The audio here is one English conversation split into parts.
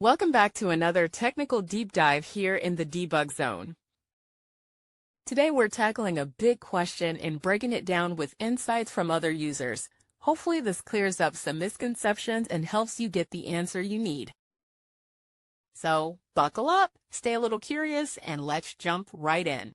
Welcome back to another technical deep dive here in the debug zone. Today we're tackling a big question and breaking it down with insights from other users. Hopefully this clears up some misconceptions and helps you get the answer you need. So buckle up, stay a little curious, and let's jump right in.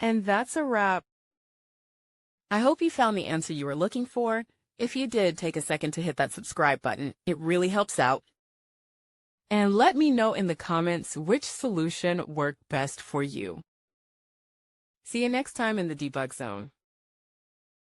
And that's a wrap. I hope you found the answer you were looking for. If you did, take a second to hit that subscribe button. It really helps out. And let me know in the comments which solution worked best for you. See you next time in the debug zone.